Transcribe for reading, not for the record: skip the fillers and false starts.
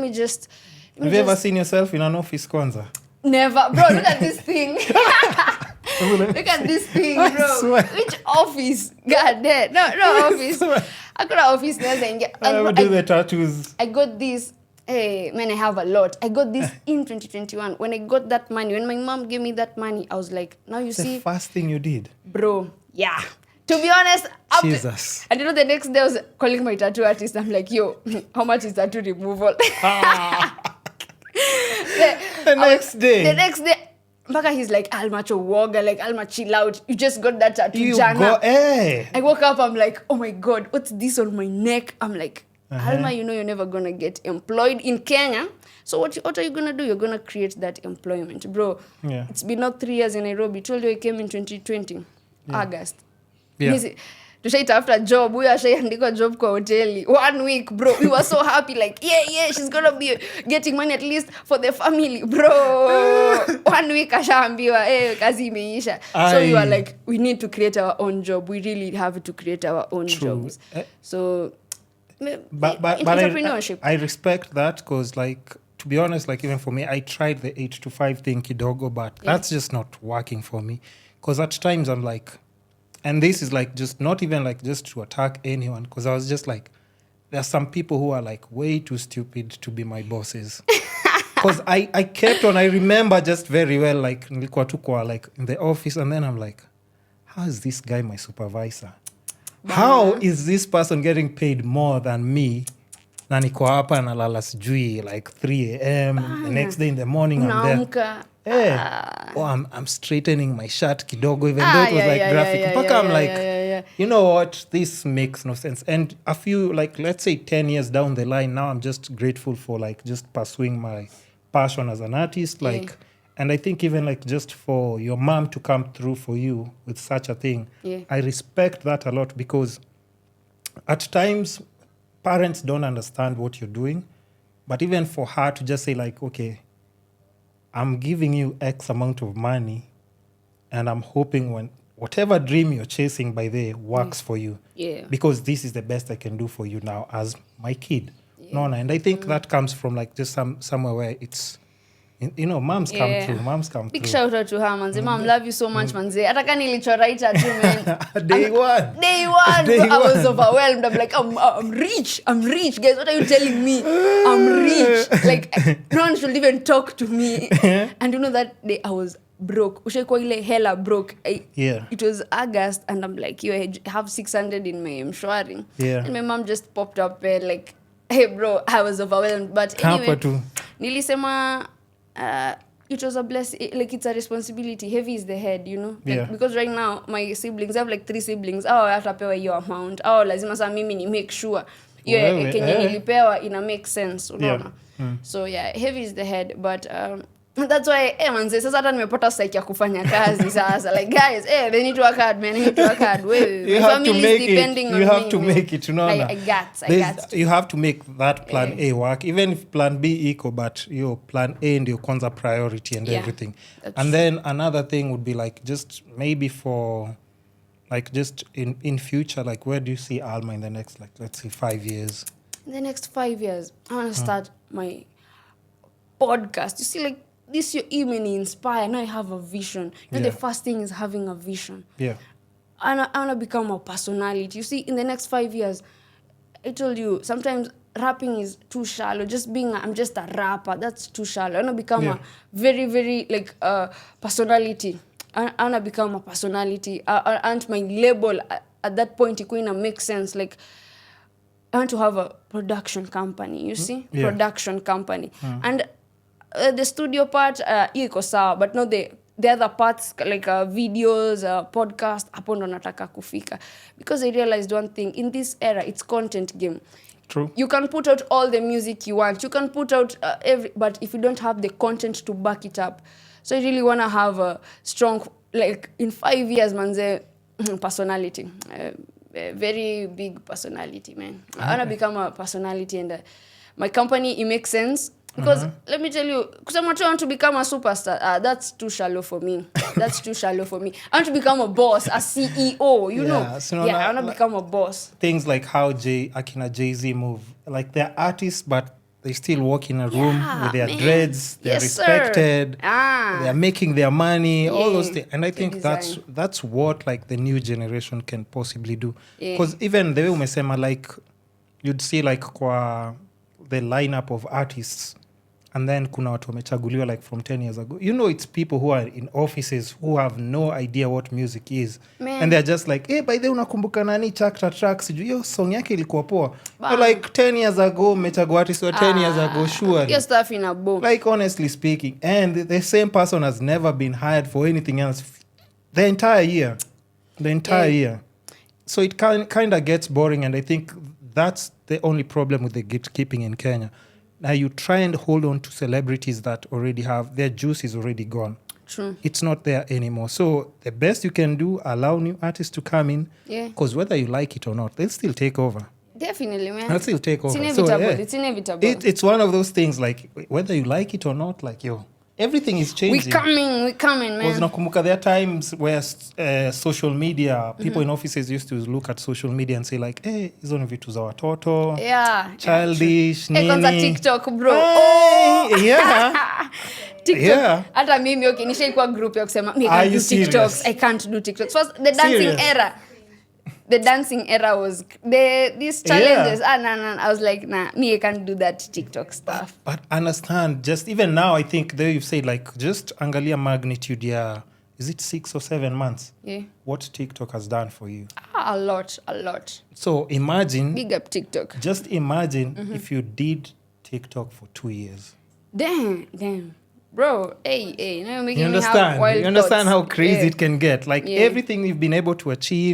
me just... Have you ever seen yourself in an office kwanza? Never. Bro, look at this thing. Look at this thing, bro. Which office? God damn. No office. I got an office. I would do the tattoos. I got this. Hey, man, I have a lot. I got this in 2021. When I got that money, when my mom gave me that money, I was like, now you see. The first thing you did. Bro, yeah. To be honest, Jesus. And the next day I was calling my tattoo artist. I'm like, yo, how much is tattoo removal? The next day, Mpaka he's like, Alma woga, like Alma chill out. You just got that tattoo, Jana. Hey. I woke up, I'm like, oh my God, what's this on my neck? I'm like, Alma, you know you're never gonna get employed in Kenya. So what are you gonna do? You're gonna create that employment, bro. Yeah. It's been not 3 years in Nairobi. Told you I came in 2020, August. Yeah. After job, we ashaandikwa job kwa hoteli 1 week, bro. We were so happy, like yeah, she's gonna be getting money at least for the family, bro. 1 week ashaambiwa kazi imeisha. So we were like, we need to create our own job. We really have to create our own jobs. So but entrepreneurship. I respect that, because like, to be honest, like even for me, I tried the 8 to 5 thing kidogo, but that's just not working for me, because at times I'm like, and this is like just not even like just to attack anyone, because I was just like, there are some people who are like way too stupid to be my bosses. Because I kept on, I remember just very well, like nilikuwa tu kwa like in the office, and then I'm like, how is this guy my supervisor? How is this person getting paid more than me? Na niko hapa na lala sijui like 3 a.m. The next day in the morning I'm there. I'm straightening my shirt kidogo, even though it was graphic. I'm like, you know what? This makes no sense. And a few, like, let's say 10 years down the line, now I'm just grateful for like just pursuing my passion as an artist. Like, and I think even like just for your mom to come through for you with such a thing, I respect that a lot, because at times parents don't understand what you're doing. But even for her to just say like, okay, I'm giving you X amount of money, and I'm hoping when whatever dream you're chasing by there works for you. Yeah. Because this is the best I can do for you now as my kid. Yeah. No, and I think that comes from like just somewhere where it's, you know, moms come through. Big shout out to her, manze. Mom, love you so much, manze. Ataka nilichoraita too, man. Day one. I was overwhelmed. I'm like, I'm rich. Guys, what are you telling me? I'm rich. Like, no one should even talk to me. And you know that day I was broke. Ushaikuwa ile hela broke. It was August, and I'm like, yo, I have 600 in my mshwari. Yeah. And my mom just popped up and like, hey, bro, I was overwhelmed. But anyway, nilisema... it was a blessing, like it's a responsibility. Heavy is the head, you know, like, because right now my siblings, I have like 3 siblings. Hatapewa hiyo amount. Lazima sa mimi ni make sure hiyo kenye nilipewa ina make sense, unaona. So heavy is the head, but that's why manze sasa hata nimepata psyche ya kufanya kazi sasa, like guys, they need to work hard, man. You have to make it. You have to make it, you know. I got. You have to make that plan A work, even if plan B equal, but your plan A and your kwanza priority and everything. And then another thing would be like just maybe for like just in future, like where do you see Alma in the next, like let's say 5 years? In the next 5 years, I want to start my podcast. You see, like this year even inspire. Now I have a vision. You know, the first thing is having a vision. Yeah. I want to become a personality. You see, in the next 5 years, I told you, sometimes rapping is too shallow. I'm just a rapper. That's too shallow. I want to become a very, very, like, personality. I want to become a personality. And my label, at that point, it couldn't make sense. Like, I want to have a production company, you see? Production company. And the studio part, iko sawa, but no, the other parts, like videos, podcast, hapo ndo nataka kufika. Because I realized one thing, in this era, it's content game. True. You can put out all the music you want. You can put out but if you don't have the content to back it up. So I really want to have a strong, like in 5 years, manze, personality. Very big personality, man. I want to become a personality, and my company, it makes sense. Because let me tell you, because I want to become a superstar. That's too shallow for me. I want to become a boss, a CEO, you know. So I want to become a boss. Things like how Akina Jay-Z move. Like they're artists, but they still walk in a room with their man. dreads. They're Yes, respected. sir. They're making their money. All those Yeah, things. And I the think that's what like the new generation can possibly do. Yeah. Because even the way umesema, like you'd see like kwa the lineup of artists, and then kuna watu wamechaguliwa like from 10 years ago. You know, it's people who are in offices who have no idea what music is. Man. And they're just like, hey, by the way unakumbuka nani Chakra Tracks? Hiyo song yake ilikuwa poa. But like 10 years ago, mmechagua artists wa 10 years ago, sure. Your stuff in a book. Like, honestly speaking. And the same person has never been hired for anything else the entire year. Year. So it kind of gets boring, and I think that's the only problem with the gatekeeping in Kenya. Now you try and hold on to celebrities that already have, their juice is already gone. True. It's not there anymore. So the best you can do, allow new artists to come in. Yeah. Because whether you like it or not, they'll still take over. Definitely, man. They'll still take over. It's inevitable. So, yeah. It's inevitable. It's one of those things, like, whether you like it or not, like, yo, everything is changing. We're coming, man. Because nakumbuka there are times where social media, people in offices used to look at social media and say like, hey, hizo ni vitu za watoto. Yeah. Childish, Hey, kwanza nini. TikTok, bro. Hey, yeah. TikTok. Yeah. Hata mimi okay, nishaikuwa group ya kusema me Are can't do you serious? TikToks. I can't do TikToks. First the dancing Serious? era. The dancing era was these challenges. No. I was like, nah, me I can't do that TikTok stuff. But understand, just even now, I think there you've said like, just angalia magnitude, yeah. Is it 6 or 7 months? Yeah. What TikTok has done for you? A lot. So imagine, Big up TikTok. just imagine if you did TikTok for 2 years. Damn. Bro, hey, now you're making You me have understand? wild You understand thoughts. how crazy Yeah. it can get? Like Yeah. everything you've been able to achieve,